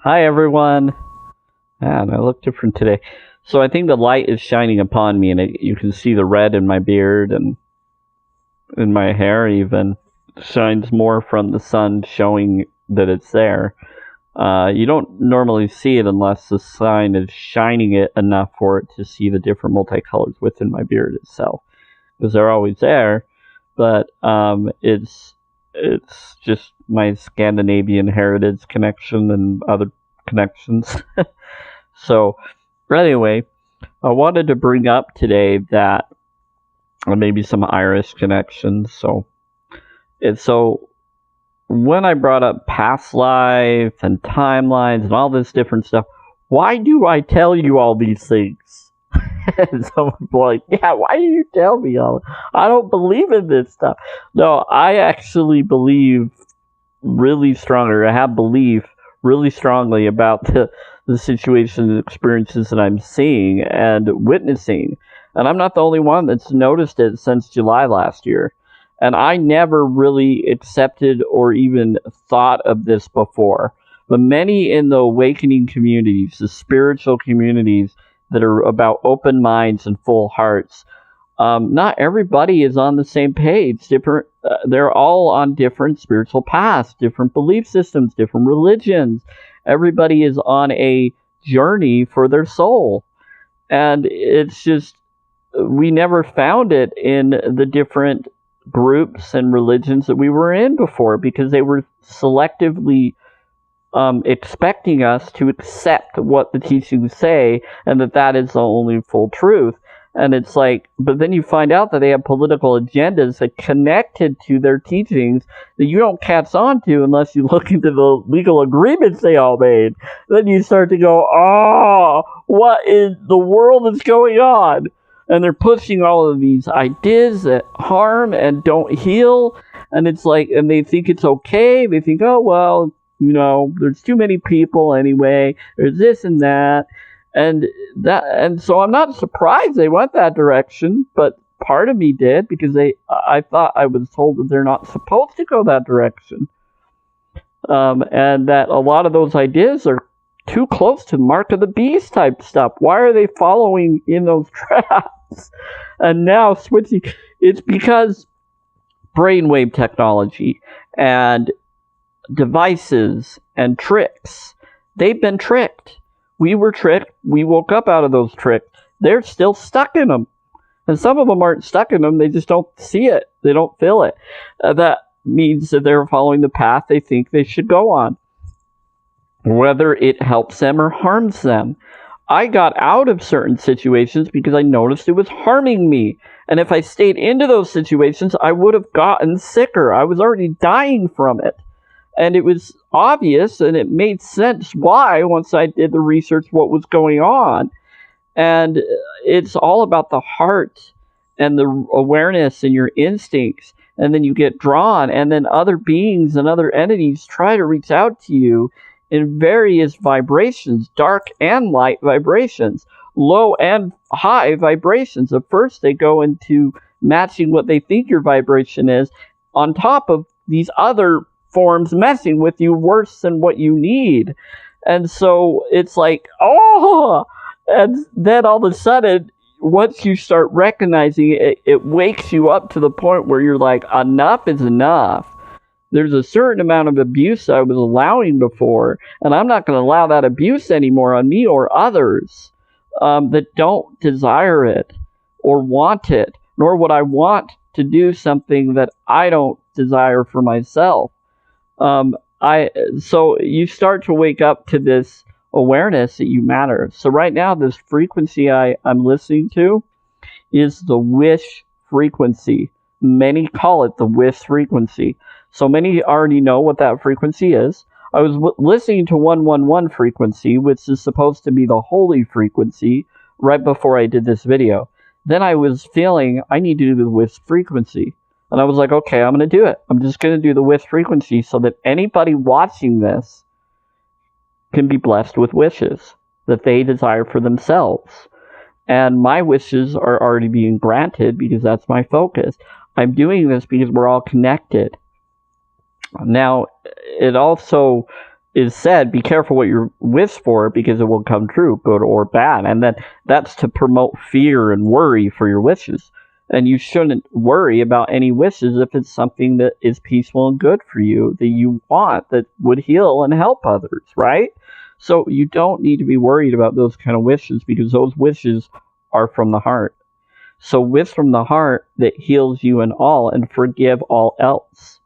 Hi everyone. Man, I look different today. So I think the light is shining upon me, and you can see the red in my beard and in my hair. Even shines more from the sun, showing that it's there. You don't normally see it unless the sun is shining it enough for it to see the different multicolors within my beard itself, because they're always there. But it's just my Scandinavian heritage connection and other connections. So, anyway, I wanted to bring up today that maybe some Irish connections. So when I brought up past life and timelines and all this different stuff, why do I tell you all these things? And someone's like, yeah, why do you tell me all? I don't believe in this stuff. No, I actually believe really strongly. I have belief really strongly about the situation and experiences that I'm seeing and witnessing. And I'm not the only one that's noticed it since July last year. And I never really accepted or even thought of this before. But many in the awakening communities, the spiritual communities that are about open minds and full hearts, not everybody is on the same page. They're all on different spiritual paths, different belief systems, different religions. Everybody is on a journey for their soul, and it's just we never found it in the different groups and religions that we were in before, because they were selectively expecting us to accept what the teachings say, and that is the only full truth. And it's like, but then you find out that they have political agendas that connected to their teachings that you don't catch on to unless you look into the legal agreements they all made. Then you start to go, oh, what in the world is going on? And they're pushing all of these ideas that harm and don't heal. And it's like, and they think it's okay. They think, oh, well, there's too many people anyway. There's this and that. And so I'm not surprised they went that direction, but part of me did, because I thought I was told that they're not supposed to go that direction, and that a lot of those ideas are too close to mark of the beast type stuff. Why are they following in those traps? And now switching, it's because brainwave technology and devices and tricks. They've been tricked. We were tricked. We woke up out of those tricks. They're still stuck in them. And some of them aren't stuck in them. They just don't see it. They don't feel it. That means that they're following the path they think they should go on, whether it helps them or harms them. I got out of certain situations because I noticed it was harming me. And if I stayed into those situations, I would have gotten sicker. I was already dying from it. And it was obvious, and it made sense why, once I did the research, what was going on. And it's all about the heart and the awareness and your instincts. And then you get drawn, and then other beings and other entities try to reach out to you in various vibrations, dark and light vibrations, low and high vibrations. At first, they go into matching what they think your vibration is, on top of these other forms messing with you worse than what you need. And so it's like, oh, and then all of a sudden, once you start recognizing it, it wakes you up to the point where you're like, enough is enough. There's a certain amount of abuse I was allowing before, and I'm not going to allow that abuse anymore on me or others that don't desire it or want it, nor would I want to do something that I don't desire for myself. So you start to wake up to this awareness that you matter. So right now, this frequency I'm listening to is the wish frequency. Many call it the wish frequency. So many already know what that frequency is. I was listening to 111 frequency, which is supposed to be the holy frequency, right before I did this video. Then I was feeling I need to do the wish frequency. And I was like, okay, I'm going to do it. I'm just going to do the wish frequency so that anybody watching this can be blessed with wishes that they desire for themselves. And my wishes are already being granted because that's my focus. I'm doing this because we're all connected. Now, it also is said, be careful what you wish for because it will come true, good or bad. And then that's to promote fear and worry for your wishes. And you shouldn't worry about any wishes if it's something that is peaceful and good for you, that you want, that would heal and help others, right? So you don't need to be worried about those kind of wishes because those wishes are from the heart. So wish from the heart that heals you in all and forgive all else.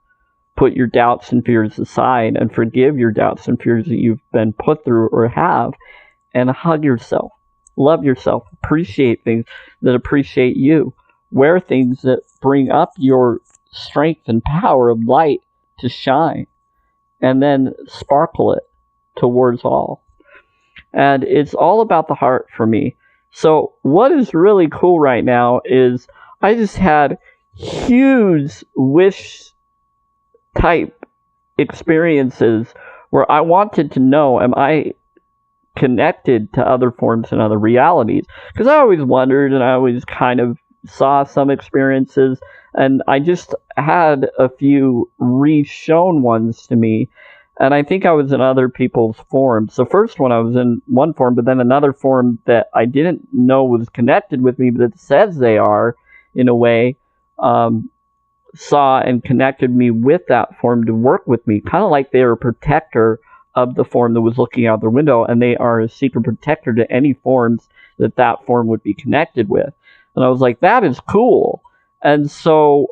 Put your doubts and fears aside and forgive your doubts and fears that you've been put through or have, and hug yourself. Love yourself. Appreciate things that appreciate you. Wear things that bring up your strength and power of light to shine, and then sparkle it towards all. And it's all about the heart for me. So what is really cool right now is I just had huge wish type experiences where I wanted to know, am I connected to other forms and other realities? Because I always wondered, and I always kind of saw some experiences, and I just had a few re-shown ones to me, and I think I was in other people's forms. The first one I was in one form, but then another form that I didn't know was connected with me, but it says they are, in a way, saw and connected me with that form to work with me, kind of like they are a protector of the form that was looking out their window, and they are a secret protector to any forms that that form would be connected with. And I was like, that is cool. And so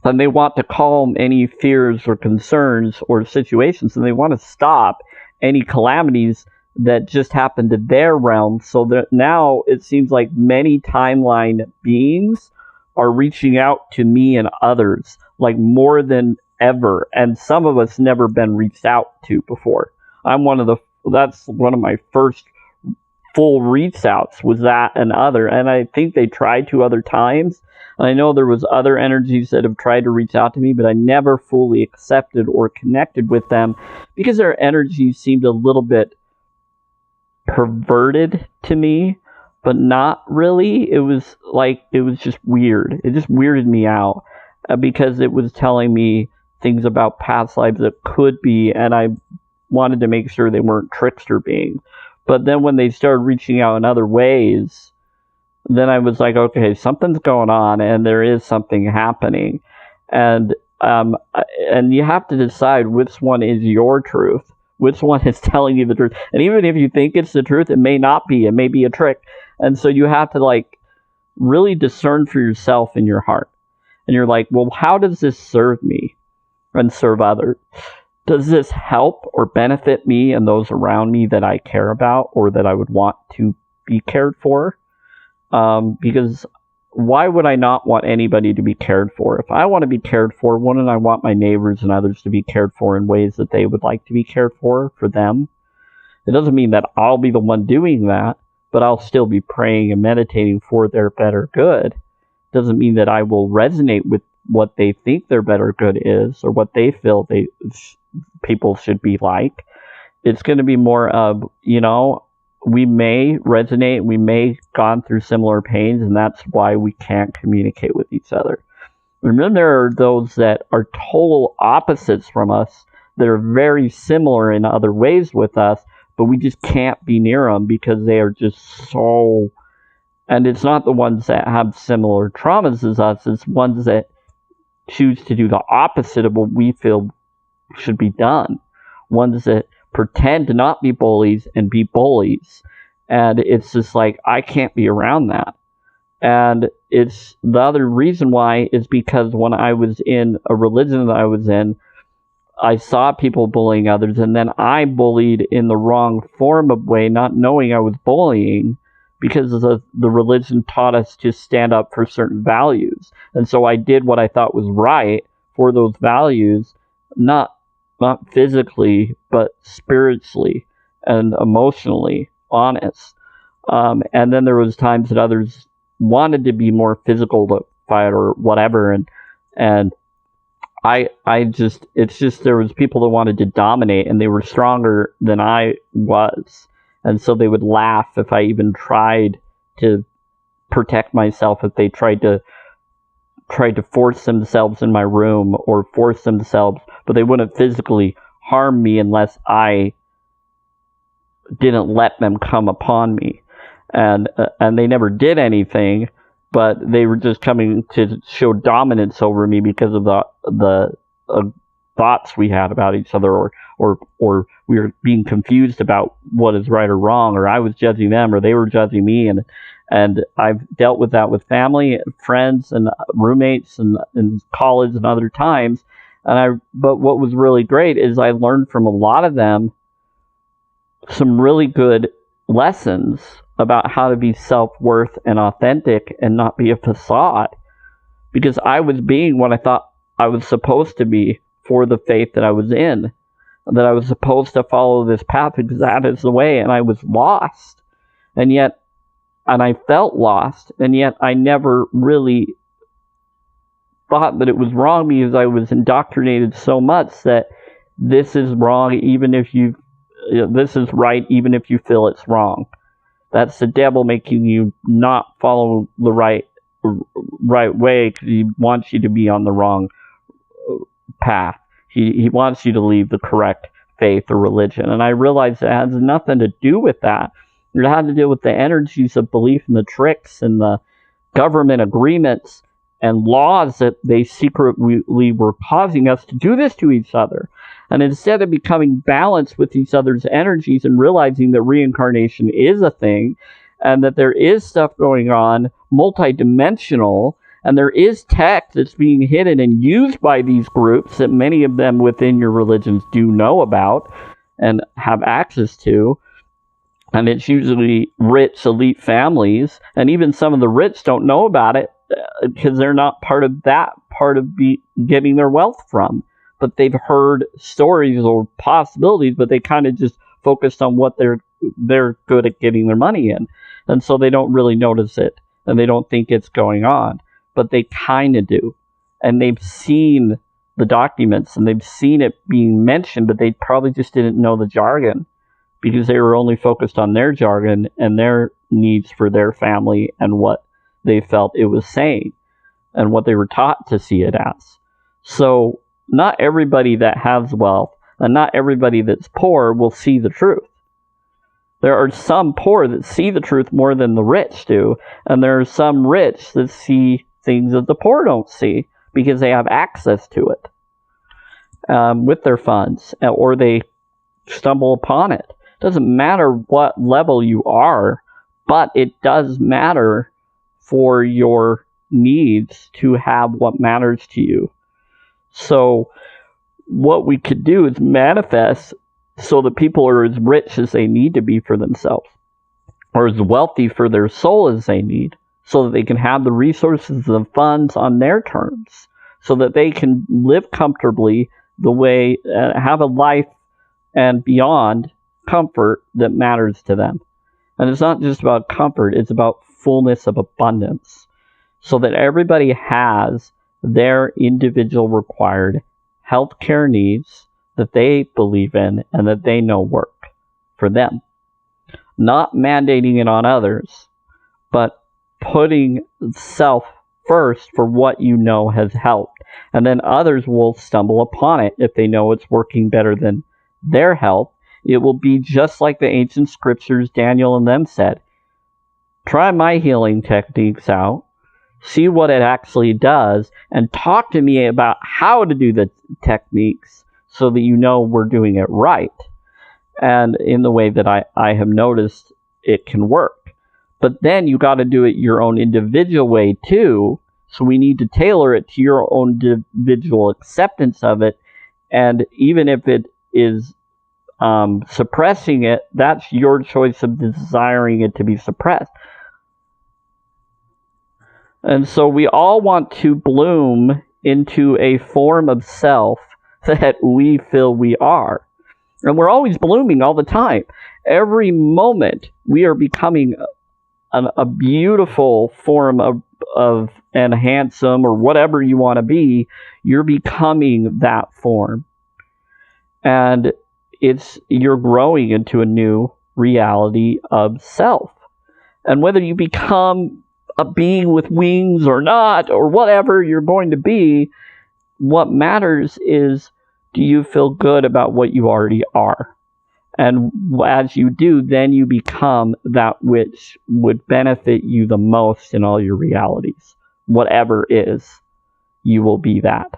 then they want to calm any fears or concerns or situations, and they want to stop any calamities that just happened to their realm, so that now it seems like many timeline beings are reaching out to me and others, like more than ever, and some of us never been reached out to before. That's one of my first full reach outs, was that and other, and I think they tried 2 other times. And I know there was other energies that have tried to reach out to me, but I never fully accepted or connected with them because their energies seemed a little bit perverted to me, but not really. It was just weird. It just weirded me out because it was telling me things about past lives that could be, and I wanted to make sure they weren't trickster beings. But then when they started reaching out in other ways, then I was like, okay, something's going on, and there is something happening. And you have to decide which one is your truth, which one is telling you the truth. And even if you think it's the truth, it may not be. It may be a trick. And so you have to really discern for yourself in your heart. And you're like, well, how does this serve me and serve others? Does this help or benefit me and those around me that I care about or that I would want to be cared for? Because why would I not want anybody to be cared for? If I want to be cared for, wouldn't I want my neighbors and others to be cared for in ways that they would like to be cared for them? It doesn't mean that I'll be the one doing that, but I'll still be praying and meditating for their better good. It doesn't mean that I will resonate with what they think their better good is or what they feel people should be like. It's going to be more of, we may resonate, we may gone through similar pains, and that's why we can't communicate with each other. And then there are those that are total opposites from us that are very similar in other ways with us, but we just can't be near them because they are just so... And it's not the ones that have similar traumas as us, it's ones that choose to do the opposite of what we feel should be done. Ones that pretend to not be bullies and be bullies. And it's just like, I can't be around that. And it's the other reason why is because when I was in a religion that I was in, I saw people bullying others, and then I bullied in the wrong form of way, not knowing I was bullying, because the religion taught us to stand up for certain values. And so I did what I thought was right for those values, not physically, but spiritually and emotionally honest. And then there was times that others wanted to be more physical to fight or whatever, and it's just there was people that wanted to dominate, and they were stronger than I was, and so they would laugh if I even tried to protect myself, if they tried to force themselves in my room or force themselves, but they wouldn't physically harm me unless I didn't let them come upon me. And they never did anything, but they were just coming to show dominance over me because of the thoughts we had about each other, or we were being confused about what is right or wrong, or I was judging them or they were judging me. And I've dealt with that with family, friends, and roommates, and in college and other times. But what was really great is I learned from a lot of them some really good lessons about how to be self-worth and authentic and not be a facade, because I was being what I thought I was supposed to be for the faith that I was in, that I was supposed to follow this path because that is the way, and I was lost, and I felt lost, and yet I never really thought that it was wrong, because I was indoctrinated so much that this is wrong even if this is right even if you feel it's wrong. That's the devil making you not follow the right way, because he wants you to be on the wrong path. He wants you to leave the correct faith or religion. And I realized it has nothing to do with that. It had to do with the energies of belief and the tricks and the government agreements and laws that they secretly were causing us to do this to each other. And instead of becoming balanced with each other's energies and realizing that reincarnation is a thing, and that there is stuff going on, multidimensional, and there is tech that's being hidden and used by these groups that many of them within your religions do know about and have access to. And it's usually rich, elite families, and even some of the rich don't know about it because they're not part of getting their wealth from. But they've heard stories or possibilities, but they kind of just focused on what they're good at getting their money in. And so they don't really notice it, and they don't think it's going on. But they kind of do. And they've seen the documents, and they've seen it being mentioned, but they probably just didn't know the jargon, because they were only focused on their jargon and their needs for their family and what they felt it was saying and what they were taught to see it as. So not everybody that has wealth and not everybody that's poor will see the truth. There are some poor that see the truth more than the rich do, and there are some rich that see things that the poor don't see because they have access to it with their funds, or they stumble upon it. Doesn't matter what level you are, but it does matter for your needs to have what matters to you. So what we could do is manifest so that people are as rich as they need to be for themselves, or as wealthy for their soul as they need, so that they can have the resources and funds on their terms, so that they can live comfortably the way, have a life and beyond comfort that matters to them. And it's not just about comfort, it's about fullness of abundance, so that everybody has their individual required healthcare needs that they believe in and that they know work for them. Not mandating it on others, but putting self first for what you know has helped. And then others will stumble upon it if they know it's working better than their health. It will be just like the ancient scriptures Daniel and them said. Try my healing techniques out, see what it actually does, and talk to me about how to do the techniques so that you know we're doing it right and in the way that I have noticed it can work. But then you got to do it your own individual way too, so we need to tailor it to your own individual acceptance of it. And even if it is suppressing it, that's your choice of desiring it to be suppressed. And so we all want to bloom into a form of self that we feel we are. And we're always blooming all the time. Every moment we are becoming a beautiful form of and handsome, or whatever you want to be. You're becoming that form. And you're growing into a new reality of self. And whether you become a being with wings or not, or whatever you're going to be, what matters is Do you feel good about what you already are? And as you do, then you become that which would benefit you the most in all your realities. Whatever is, you will be that.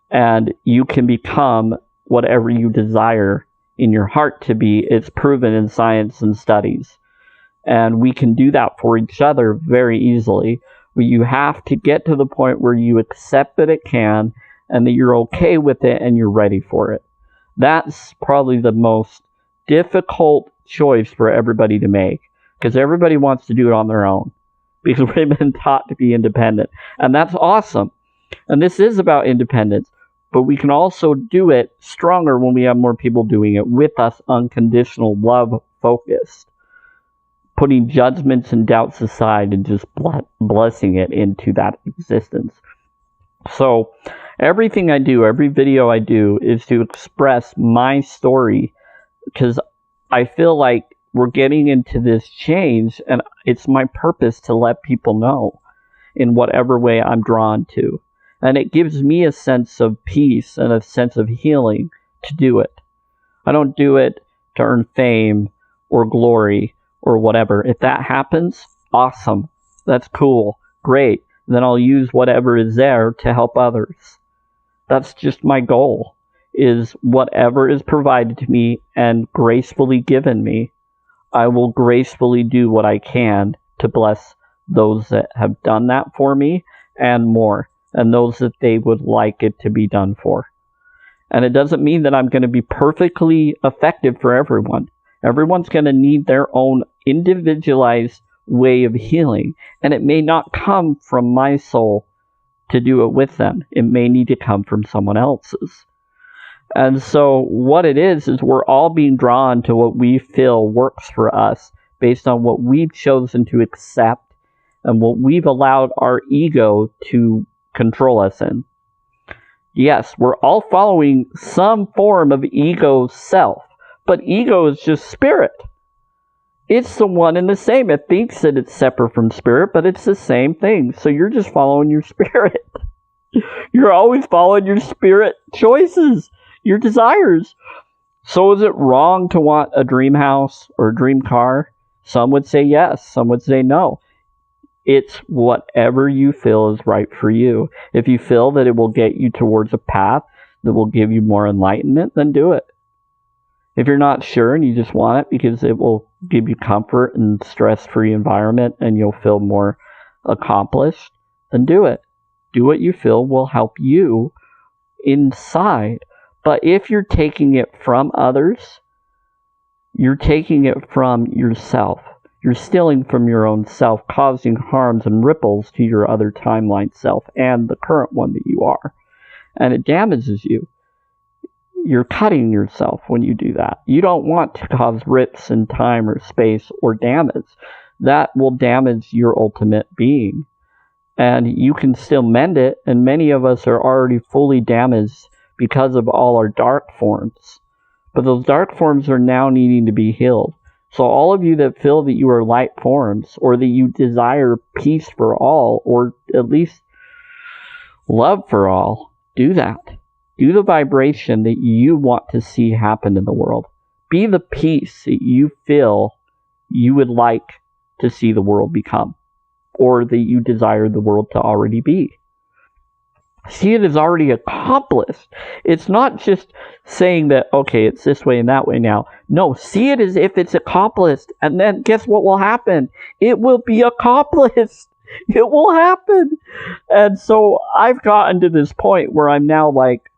And you can become whatever you desire in your heart to be. It's proven in science and studies. And we can do that for each other very easily. But you have to get to the point where you accept that it can and that you're okay with it and you're ready for it. That's probably the most difficult choice for everybody to make, because everybody wants to do it on their own because we've been taught to be independent. And that's awesome. And this is about independence. But we can also do it stronger when we have more people doing it with us, unconditional love focused, putting judgments and doubts aside and just blessing it into that existence. So everything I do, every video I do, is to express my story, because I feel like we're getting into this change, and it's my purpose to let people know in whatever way I'm drawn to. And it gives me a sense of peace and a sense of healing to do it. I don't do it to earn fame or glory or whatever. If that happens, awesome. That's cool. Great. Then I'll use whatever is there to help others. That's just my goal, is whatever is provided to me and gracefully given me, I will gracefully do what I can to bless those that have done that for me and more, and those that they would like it to be done for. And it doesn't mean that I'm going to be perfectly effective for everyone. Everyone's going to need their own individualized way of healing, and it may not come from my soul to do it with them. It may need to come from someone else's. And so what it is we're all being drawn to what we feel works for us based on what we've chosen to accept and what we've allowed our ego to control us in. Yes, we're all following some form of ego self, but ego is just spirit. It's the one and the same. It thinks that it's separate from spirit, but it's the same thing. So you're just following your spirit. You're always following your spirit choices, your desires. So is it wrong to want a dream house or a dream car? Some would say yes, some would say no. It's whatever you feel is right for you. If you feel that it will get you towards a path that will give you more enlightenment, then do it. If you're not sure and you just want it because it will give you comfort and stress-free environment and you'll feel more accomplished, then do it. Do what you feel will help you inside. But if you're taking it from others, you're taking it from yourself. You're stealing from your own self, causing harms and ripples to your other timeline self and the current one that you are. And it damages you. You're cutting yourself when you do that. You don't want to cause rips in time or space or damage. That will damage your ultimate being. And you can still mend it, and many of us are already fully damaged because of all our dark forms. But those dark forms are now needing to be healed. So all of you that feel that you are light forms, or that you desire peace for all, or at least love for all, do that. Do the vibration that you want to see happen in the world. Be the peace that you feel you would like to see the world become, or that you desire the world to already be. See it as already accomplished. It's not just saying that, okay, it's this way and that way now. No, see it as if it's accomplished. And then guess what will happen? It will be accomplished. It will happen. And so I've gotten to this point where I'm now like,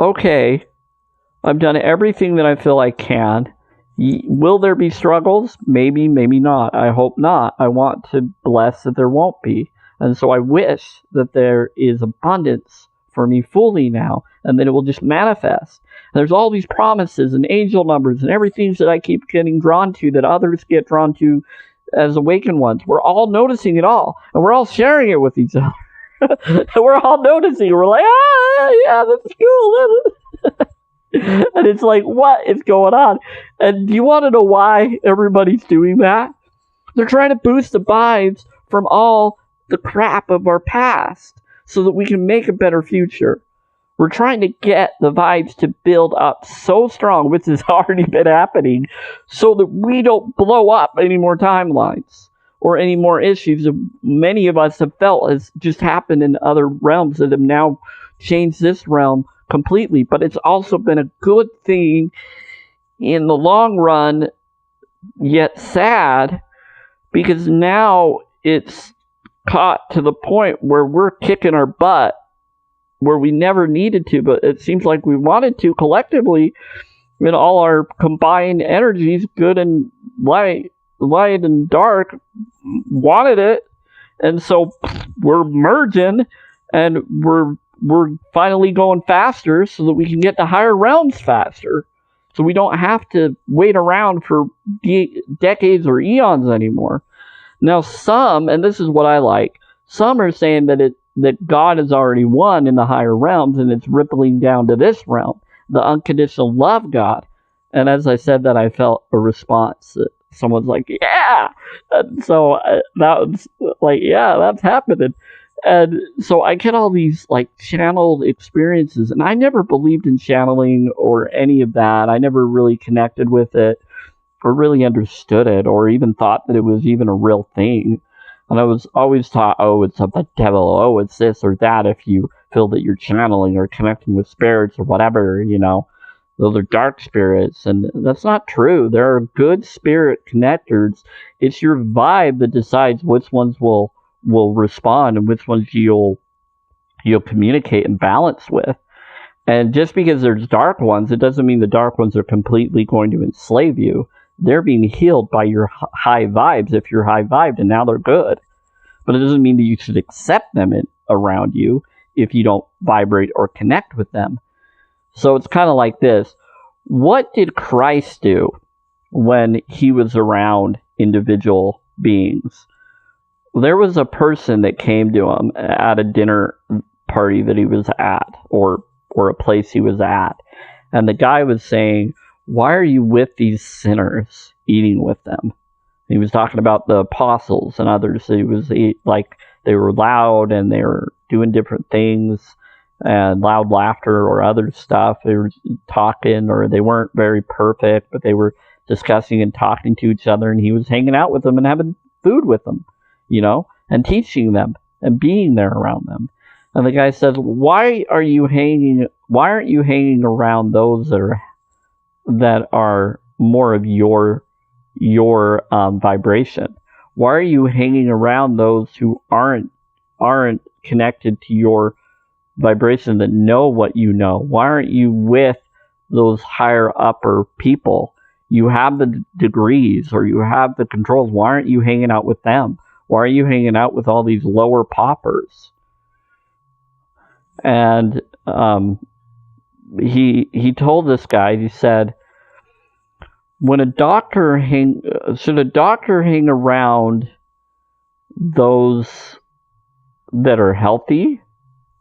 okay, I've done everything that I feel I can. Will there be struggles? Maybe, maybe not. I hope not. I want to bless that there won't be. And so I wish that there is abundance for me fully now, and that it will just manifest. There's all these promises and angel numbers and everything that I keep getting drawn to, that others get drawn to as awakened ones. We're all noticing it all, and we're all sharing it with each other. And we're all noticing. We're like, yeah, that's cool. And it's like, what is going on? And do you want to know why everybody's doing that? They're trying to boost the vibes from all the crap of our past so that we can make a better future. We're trying to get the vibes to build up so strong, which has already been happening, so that we don't blow up any more timelines or any more issues that many of us have felt has just happened in other realms that have now changed this realm completely. But it's also been a good thing in the long run, yet sad, because now it's caught to the point where we're kicking our butt where we never needed to, but it seems like we wanted to collectively in all our combined energies, good and light and dark, wanted it, and so we're merging, and we're finally going faster so that we can get to higher realms faster, so we don't have to wait around for decades or eons anymore. Now some, and this is what I like, some are saying that God has already won in the higher realms and it's rippling down to this realm, the unconditional love God. And as I said that, I felt a response. Someone's like, yeah! And so that was like, yeah, that's happening. And so I get all these like channeled experiences, and I never believed in channeling or any of that. I never really connected with it or really understood it or even thought that it was even a real thing. And I was always taught, oh, it's the devil, oh, it's this or that if you feel that you're channeling or connecting with spirits or whatever, Those are dark spirits, and that's not true. There are good spirit connectors. It's your vibe that decides which ones will respond and which ones you'll communicate and balance with. And just because there's dark ones, it doesn't mean the dark ones are completely going to enslave you. They're being healed by your high vibes if you're high vibed, and now they're good. But it doesn't mean that you should accept them around you if you don't vibrate or connect with them. So it's kind of like this. What did Christ do when he was around individual beings? There was a person that came to him at a dinner party that he was at, or a place he was at. And the guy was saying, why are you with these sinners, eating with them? He was talking about the apostles and others. He was like, they were loud and they were doing different things and loud laughter or other stuff. They were talking, or they weren't very perfect, but they were discussing and talking to each other, and he was hanging out with them and having food with them, and teaching them and being there around them. And the guy says, why aren't you hanging around those that are more of your vibration? Why are you hanging around those who aren't connected to your vibration, that know what you know? Why aren't you with those higher upper people? You have the degrees, or you have the controls. Why aren't you hanging out with them? Why are you hanging out with all these lower poppers? And he told this guy, he said, should a doctor hang around those that are healthy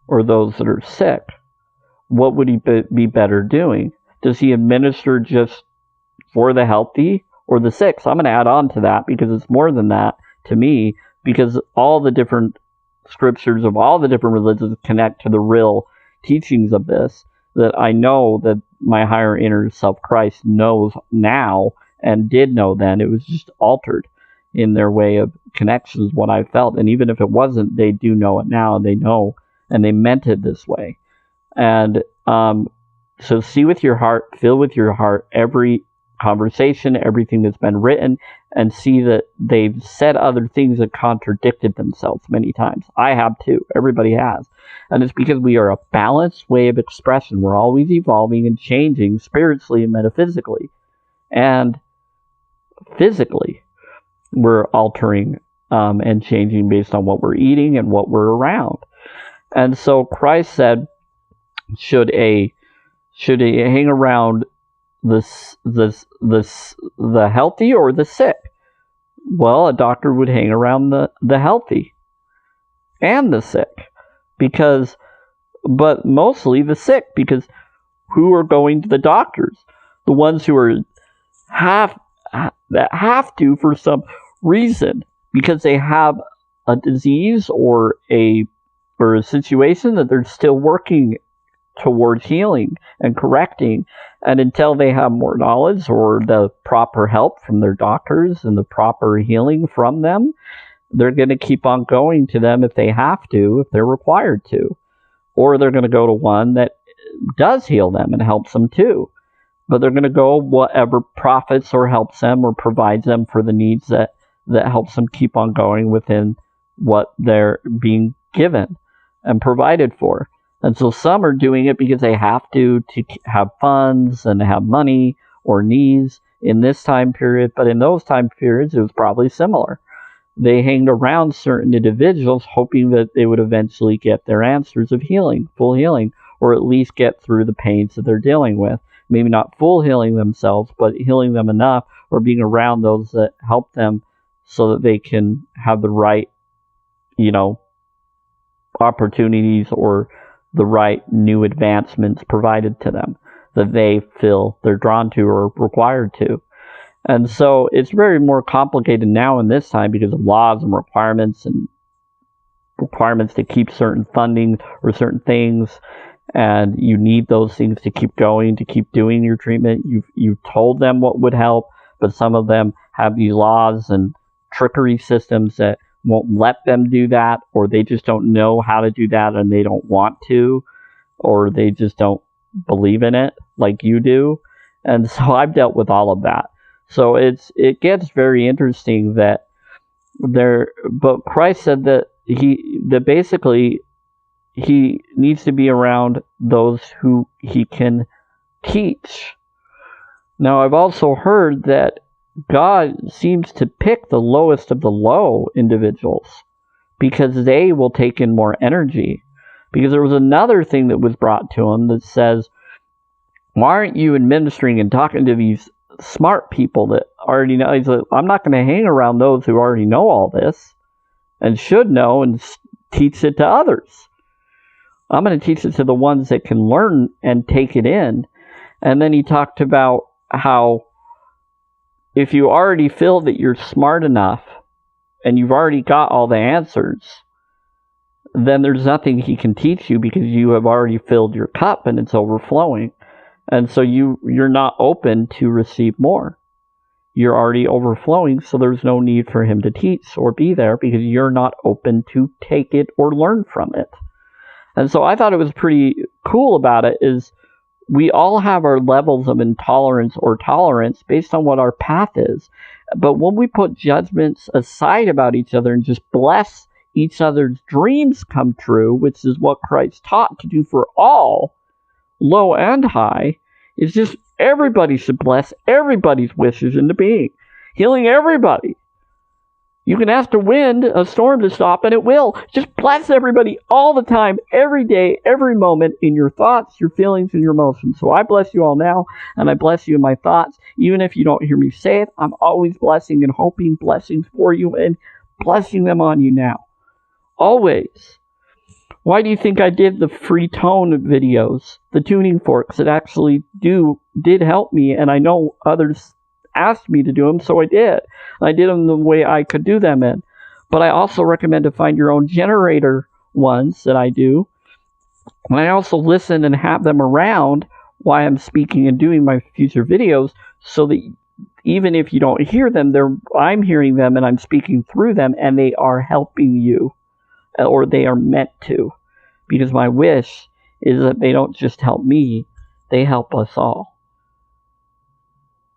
or those that are sick? What would he be better doing? Does he administer just for the healthy or the sick? So I'm going to add on to that, because it's more than that to me, because all the different scriptures of all the different religions connect to the real teachings of this, that I know that my higher inner self Christ knows now and did know then. It was just altered in their way of connections, what I felt. And even if it wasn't, they do know it now, and they know, and they meant it this way. And so see with your heart, feel with your heart every conversation, everything that's been written, and see that they've said other things that contradicted themselves many times. I have too. Everybody has. And it's because we are a balanced way of expression. We're always evolving and changing spiritually and metaphysically. And physically, we're altering and changing based on what we're eating and what we're around. And so Christ said, should he hang around the healthy or the sick? Well, a doctor would hang around the healthy and the sick, but mostly the sick, because who are going to the doctors? The ones who have to for some reason, because they have a disease or a situation that they're still working towards healing and correcting. And until they have more knowledge or the proper help from their doctors and the proper healing from them, they're going to keep on going to them if they have to, if they're required to. Or they're going to go to one that does heal them and helps them too. But they're going to go whatever profits or helps them or provides them for the needs that helps them keep on going within what they're being given and provided for. And so some are doing it because they have to have funds and have money or needs in this time period. But in those time periods, it was probably similar. They hanged around certain individuals hoping that they would eventually get their answers of healing, full healing, or at least get through the pains that they're dealing with. Maybe not full healing themselves, but healing them enough, or being around those that help them so that they can have the right, opportunities or the right new advancements provided to them that they feel they're drawn to or required to. And so it's very more complicated now in this time because of laws and requirements to keep certain funding or certain things. And you need those things to keep going, to keep doing your treatment. You've told them what would help, but some of them have these laws and trickery systems that won't let them do that, or they just don't know how to do that and they don't want to, or they just don't believe in it like you do. And so I've dealt with all of that. So it gets very interesting that but Christ said that basically he needs to be around those who he can teach. Now, I've also heard that God seems to pick the lowest of the low individuals because they will take in more energy. Because there was another thing that was brought to him that says, why aren't you administering and talking to these smart people that already know? He's like, I'm not going to hang around those who already know all this and should know and teach it to others. I'm going to teach it to the ones that can learn and take it in. And then he talked about how if you already feel that you're smart enough and you've already got all the answers, then there's nothing he can teach you because you have already filled your cup and it's overflowing. And so you're not open to receive more. You're already overflowing, so there's no need for him to teach or be there because you're not open to take it or learn from it. And so I thought it was pretty cool about it is we all have our levels of intolerance or tolerance based on what our path is. But when we put judgments aside about each other and just bless each other's dreams come true, which is what Christ taught to do for all, low and high, is just everybody should bless everybody's wishes into being, healing everybody. You can ask the wind, a storm to stop, and it will. Just bless everybody all the time, every day, every moment, in your thoughts, your feelings, and your emotions. So I bless you all now, and I bless you in my thoughts. Even if you don't hear me say it, I'm always blessing and hoping blessings for you and blessing them on you now. Always. Why do you think I did the free tone videos, the tuning forks that actually did help me, and I know others asked me to do them, so I did. I did them the way I could do them in. But I also recommend to find your own generator ones that I do. And I also listen and have them around while I'm speaking and doing my future videos, so that even if you don't hear them, I'm hearing them and I'm speaking through them, and they are helping you, or they are meant to. Because my wish is that they don't just help me, they help us all.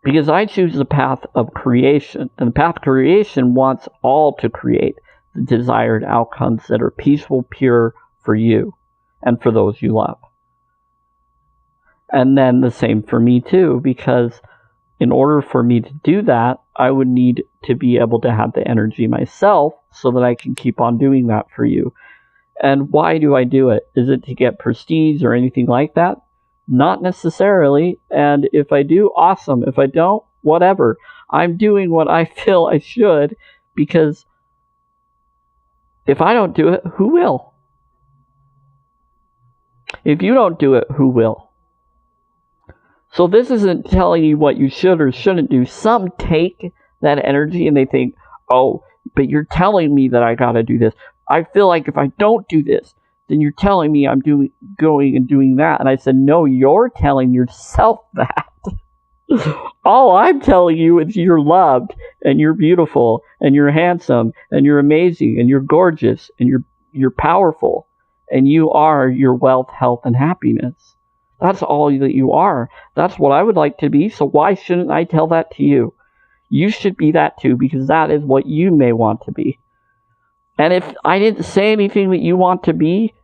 Because I choose the path of creation, and the path of creation wants all to create the desired outcomes that are peaceful, pure for you and for those you love. And then the same for me too, because in order for me to do that, I would need to be able to have the energy myself so that I can keep on doing that for you. And why do I do it? Is it to get prestige or anything like that? Not necessarily, and if I do, awesome. If I don't, whatever. I'm doing what I feel I should, because if I don't do it, who will? If you don't do it, who will? So this isn't telling you what you should or shouldn't do. Some take that energy and they think, oh, but you're telling me that I gotta do this. I feel like if I don't do this, then you're telling me I'm going and doing that. And I said, no, you're telling yourself that. All I'm telling you is you're loved, and you're beautiful, and you're handsome, and you're amazing, and you're gorgeous, and you're powerful, and you are your wealth, health, and happiness. That's all that you are. That's what I would like to be, so why shouldn't I tell that to you? You should be that too, because that is what you may want to be. And if I didn't say anything that you want to be,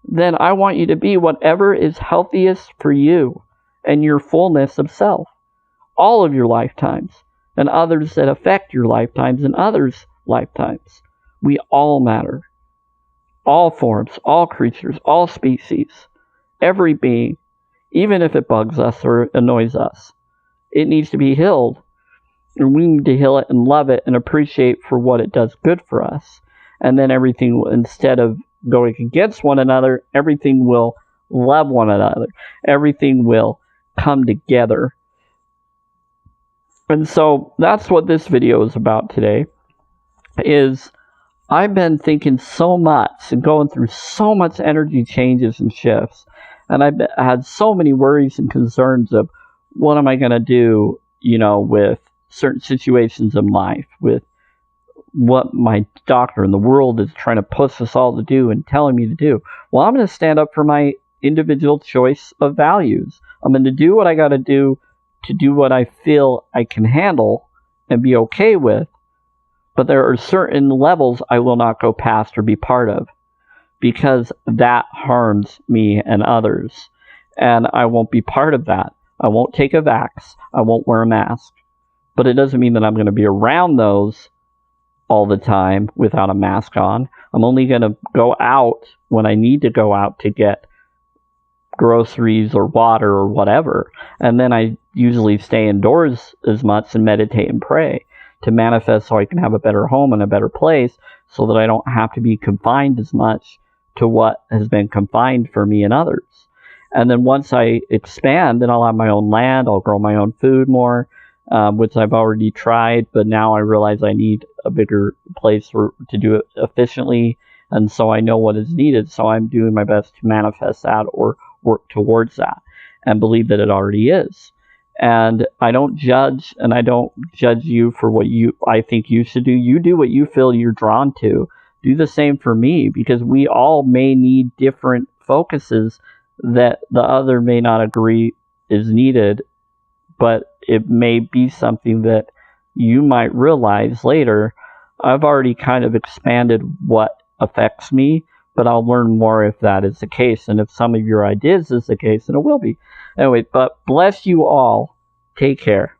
then I want you to be whatever is healthiest for you and your fullness of self. All of your lifetimes, and others that affect your lifetimes and others' lifetimes. We all matter. All forms, all creatures, all species, every being, even if it bugs us or annoys us. It needs to be healed, and we need to heal it and love it and appreciate for what it does good for us. And then everything, instead of going against one another, everything will love one another. Everything will come together. And so that's what this video is about today, is I've been thinking so much and going through so much energy changes and shifts, and I've had so many worries and concerns of what am I going to do, with certain situations in life, with what my doctor and the world is trying to push us all to do and telling me to do. Well, I'm going to stand up for my individual choice of values. I'm going to do what I got to do what I feel I can handle and be okay with, but there are certain levels I will not go past or be part of, because that harms me and others, and I won't be part of that. I won't take a vax. I won't wear a mask. But it doesn't mean that I'm going to be around those all the time without a mask on. I'm only going to go out when I need to go out to get groceries or water or whatever. And then I usually stay indoors as much and meditate and pray to manifest so I can have a better home and a better place, so that I don't have to be confined as much to what has been confined for me and others. And then once I expand, then I'll have my own land, I'll grow my own food more, which I've already tried, but now I realize I need a bigger place to do it efficiently, and so I know what is needed, so I'm doing my best to manifest that or work towards that and believe that it already is. And I don't judge, and I don't judge you for what I think you should do. You do what you feel you're drawn to. Do the same for me, because we all may need different focuses that the other may not agree is needed, but it may be something that you might realize later. I've already kind of expanded what affects me, but I'll learn more if that is the case. And if some of your ideas is the case, then it will be. Anyway, but bless you all. Take care.